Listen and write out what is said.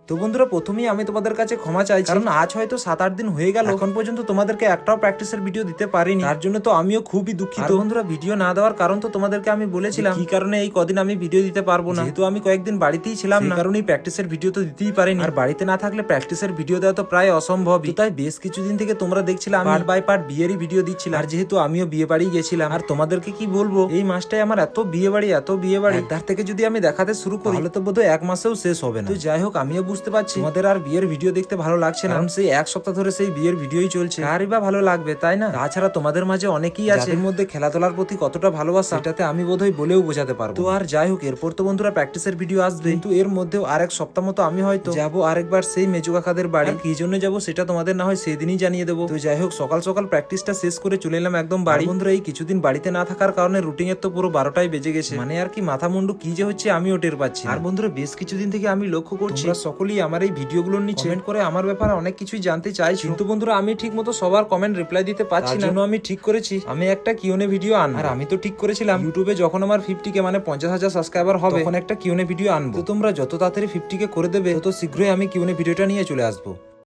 তো বন্ধুরা প্রথমেই আমি তোমাদের কাছে ক্ষমা চাইছি, কারণ আজ হয়তো 7-8 দিন হয়ে গেল এখন পর্যন্ত তোমাদেরকে একটাও প্র্যাকটিসের ভিডিও দিতে পারিনি। তার জন্য তো আমিও খুবই দুঃখিত। বন্ধুরা ভিডিও না দেওয়ার কারণ তো তোমাদেরকে আমি বলেছিলাম কি কারণে এই কদিন আমি ভিডিও দিতে পারবো না, যেহেতু আমি কয়েকদিন বাড়িতেই ছিলাম না, কারণ এই প্র্যাকটিসের ভিডিও তো দিতেই পারিনি। আর বাড়িতে না থাকলে প্র্যাকটিসের ভিডিও দেওয়া তো প্রায় অসম্ভব। তাই বেশ কিছুদিন থেকে তোমরা দেখছিলাম পার্ট বাই পার্ট বিয়েরই ভিডিও দিচ্ছিলাম। আর যেহেতু আমিও বিয়ে বাড়ি গেছিলাম, আর তোমাদেরকে কি বলবো, এই মাসটায় আমার এত বিয়ে বাড়ি তার থেকে যদি আমি দেখাতে শুরু করি তাহলে তো বোধহয় 1 মাসেও শেষ হবে না। তো যাই হোক, আমিও বুঝতে পারছি তোমাদের আর বিয়ের ভিডিও দেখতে ভালো লাগছে না, কারণ সেই 1 সপ্তাহ ধরে সেই বিয়ের ভিডিওই চলছে। কারই বা ভালো লাগবে, তাই না? তাছাড়া তোমাদের মাঝে অনেকেই আছে যাদের মধ্যে খেলাধুলার প্রতি কতটা ভালোবাসা এটাতে আমি বোধহয় বলেও বোঝাতে পারবো। তো আর যাই হোক, এরপর তো বন্ধুরা প্র্যাকটিসের ভিডিও আসবে, কিন্তু এর মধ্যেও আর 1 সপ্তাহ মতো আমি হয়তো যাবো আরেকবার সেই মেজু কাকাদের বাড়ি। কি জন্য যাবো সেটা তোমাদের না হয় সেদিনই জানিয়ে দেবো। তো যাই হোক, সকাল সকাল প্র্যাকটিসটা শেষ করে চলে এলাম একদম বাড়ি। বন্ধুরা এই কিছুদিন বাড়িতে না থাকার কারণে রুটিন এর তো পুরো 12টাই বেজে গেছে, মানে আর কি মাথা মুন্ডু কি যে হচ্ছে আমিও টের পাচ্ছি। আর বন্ধুরা বেশ কিছুদিন থেকে আমি লক্ষ্য করছি সকলেই আমার এই ভিডিওগুলোর নিচে কমেন্ট করে আমার ব্যাপারে অনেক কিছুই জানতে চাইছি, কিন্তু বন্ধুরা আমি ঠিক মতো সবার কমেন্ট রিপ্লাই দিতে পারছি না। আমি ঠিক করেছি আমি একটা কিউএনএ ভিডিও আনবো। আর আমি তো ঠিক করেছিলাম ইউটিউবে যখন আমার 50K মানে 50,000 সাবস্ক্রাইবার হবে তখন একটা কিউএনএ ভিডিও আনবো। তো তোমরা যত তাড়াতাড়ি 50K করে দেবে তত শীঘ্রই আমি কিউএনএ ভিডিওটা নিয়ে চলে আসবো।